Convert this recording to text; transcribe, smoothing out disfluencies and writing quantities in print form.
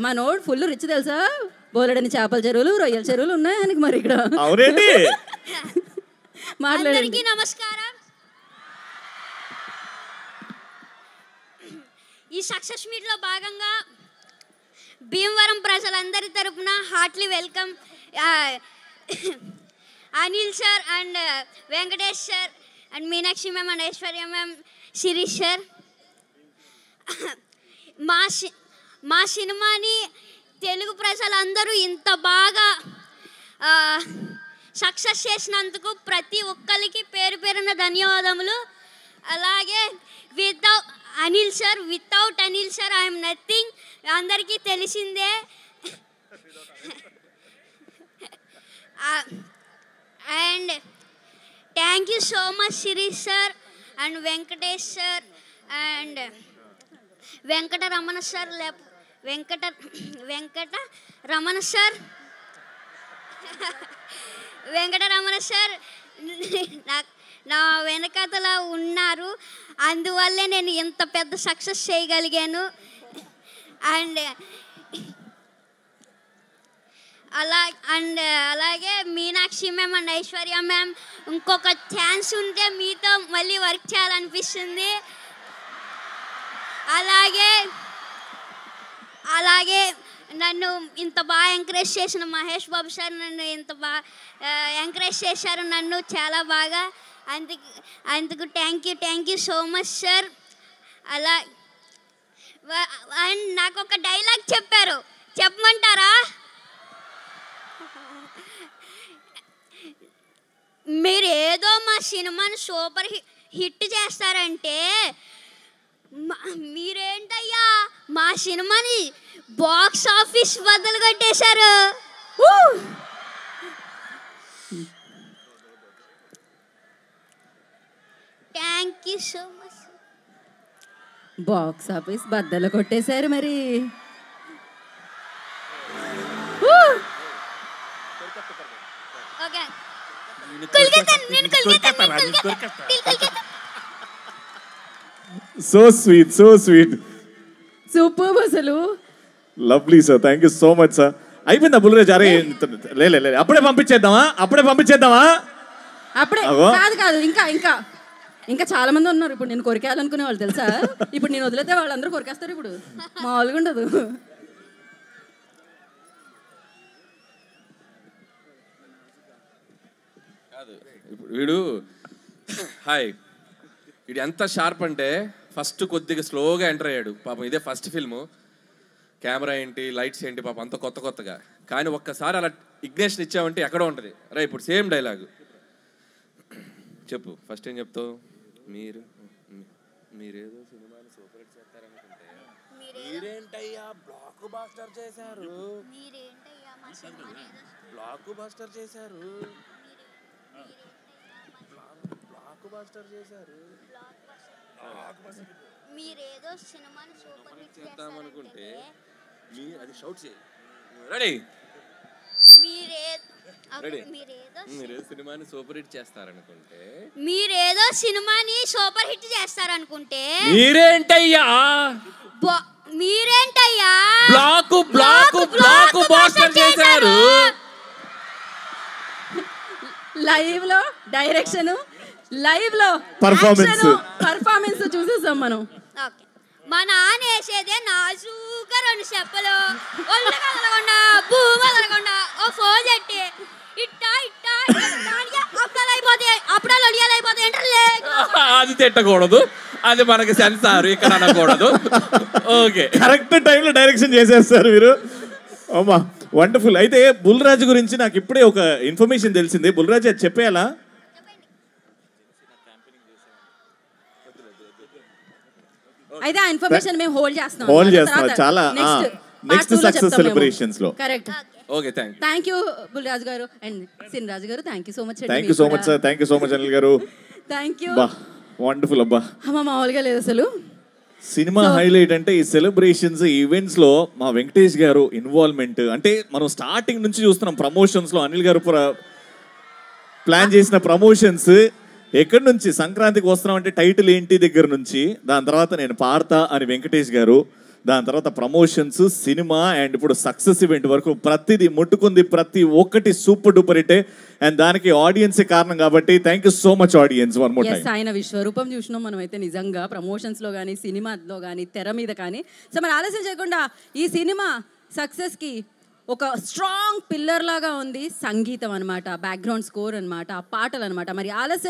మనోడు full rich తెలుసా, బోలెడని చేపల చెరువులు రొయ్యల చెరువులు ఉన్నాయి ఆయనకి. మరి ఇక్కడ అవునండి. మాట్లాడండి. నమస్కారం. ఈ సక్సెస్ మీట్ లో భాగంగా భీమవరం ప్రజలందరి తరపున heartily welcome Anil sir and Venkatesh sir and Meenakshi ma'am and Aishwarya ma'am, Shirish sir. మా సినిమాని తెలుగు ప్రజలందరూ ఇంత బాగా సక్సెస్ చేసినందుకు ప్రతి ఒక్కరికి పేరు పేరున ధన్యవాదములు. అలాగే without Anil sir I'm nothing, అందరికీ తెలిసిందే. And thank you so much Shirish sir and Venkatesh sir and Venkataramana sir. Venkataramana sir నా వెనకతల ఉన్నారు, అందువల్లే నేను ఇంత పెద్ద సక్సెస్ చేయగలిగాను. అండ్ అలాగే Meenakshi ma'am and Aishwarya ma'am, ఇంకొక ఛాన్స్ ఉంటే మీతో మళ్ళీ వర్క్ చేయాలనిపిస్తుంది. అలాగే నన్ను ఇంత బాగా ఎంకరేజ్ చేసిన మహేష్ బాబు సార్ నన్ను ఇంత బాగా ఎంకరేజ్ చేశారు, నన్ను చాలా బాగా. అందుకు thank you so much sir. And నాకు ఒక డైలాగ్ చెప్పారు, చెప్పమంటారా? మీరు ఏదో మా సినిమాని సూపర్ హిట్ చేస్తారంటే మీరేంటయ్యా మా సినిమాని బాక్స్ ఆఫీస్ బద్దలు కొట్టేశారు. Thank you so much. Box office బద్దలు కొట్టేశారు మరి. ఓకే, సో స్వీట్ సూపర్ అసలు. Lovely sir, thank you so much sir. అయిపోయిందా బుల్రాజ్? అరే లే అప్పుడే పంపించేద్దామా? అప్పుడే కాదు, ఇంకా చాలా మంది ఉన్నారు. ఇప్పుడు నేను కొరికేయాలనుకునే వాళ్ళు తెలుసా, ఇప్పుడు నేను వదిలేతే వాళ్ళందరూ కొరికేస్తారు. ఇప్పుడు మామూలుగా ఉండదు. వీడు ఎంత షార్ప్ అంటే ఫస్ట్ కొద్దిగా స్లోగా ఎంటర్ అయ్యాడు పాపం. ఇదే ఫస్ట్ ఫిల్ము, కెమెరా ఏంటి లైట్స్ ఏంటి పాపం అంత కొత్తగా. కానీ ఒక్కసారి అలా ఇగ్నేషన్ ఇచ్చామంటే ఎక్కడో ఉంటుంది. రా ఇప్పుడు సేమ్ డైలాగు చెప్పు. ఫస్ట్ ఏం చెప్తావు? మీరేదో సినిమాని సూపర్ హిట్ చేస్తారనుకుంటే మీరేంటయ్యా బ్లాక్ బాస్టర్ చేశారు. మీరేదో సినిమాని సూపర్ హిట్ చేద్దామనుకుంటే అది షౌట్ చేయి. రెడీ? మీరేదో సినిమాని సూపర్ హిట్ చేస్తారనుకుంటే మీరేంటయ్యా బ్లాక్ బాస్టర్ చేశారు. లైవ్ లో డైరెక్షన్, లైవ్ లో పర్ఫార్మెన్స్ చూసేసాం మనం. మా నాన్న వేసేదే నాజూగా 2 చెప్పలు, ఒళ్ళు కదలకుండా భూమి కదలకుండా ఓ ఫోన్ చెట్టి అప్పుడాలు ఒడియాలైపోతాయి. అది తిట్టకూడదు, అది మనకి సెన్సార్ ఇక్కడ అనకూడదు. ఓకే, కరెక్ట్ టైంలో డైరెక్షన్ చేసేస్తారు మీరు. అమ్మా వండర్ఫుల్. అయితే బుల్రాజ్ గురించి నాకు ఇప్పుడే ఒక ఇన్ఫర్మేషన్ తెలిసింది. బుల్రాజ్ అది చెప్పేయాలా? అయితే ఆ ఇన్ఫర్మేషన్ మేము హోల్డ్ చేస్తాం. చాలా నెక్స్ట్ సక్సెస్ సెలబ్రేషన్స్ లో. Correct. Okay, thank you Bulraj గారు అండ్ సిన్ రాజు గారు. Thank you so much. Thank you so much sir. Thank you so much Anil గారు. Thank you. వండర్ఫుల్ అబ్బా. మామూలుగా లేదు అసలు. సినిమా హైలైట్ అంటే ఈ సెలబ్రేషన్స్ ఈవెంట్స్ లో మా వెంకటేష్ గారు ఇన్వాల్వ్మెంట్. అంటే మనం స్టార్టింగ్ నుంచి చూస్తున్నాం ప్రమోషన్స్ లో అనిల్ గారు ప్లాన్ చేసిన ప్రమోషన్స్ ఎక్కడి నుంచి సంక్రాంతికి వస్తున్నాం అంటే టైటిల్ ఏంటి దగ్గర నుంచి, దాని తర్వాత నేను పాడతా అని వెంకటేష్ గారు, దాని తర్వాత ప్రమోషన్స్, సినిమా అండ్ ఇప్పుడు సక్సెస్ ఈవెంట్ వరకు ప్రతిదీ ముట్టుకుంది, ప్రతి ఒక్కటి సూపర్ డూపర్ హిట్టే. అండ్ దానికి ఆడియన్సే కారణం కాబట్టి thank you so much audience. One more time. ఆయన విశ్వరూపం చూసినాం మనం అయితే నిజంగా, ప్రమోషన్స్లో కానీ సినిమాలో కానీ తెర మీద కానీ. సో మరి ఆలస్యం చేయకుండా ఈ సినిమా సక్సెస్కి ఒక స్ట్రాంగ్ పిల్లర్ లాగా ఉంది సంగీతం అనమాట, బ్యాక్గ్రౌండ్ స్కోర్ అనమాట, ఆ పాటలు అనమాట. మరి ఆలస్యం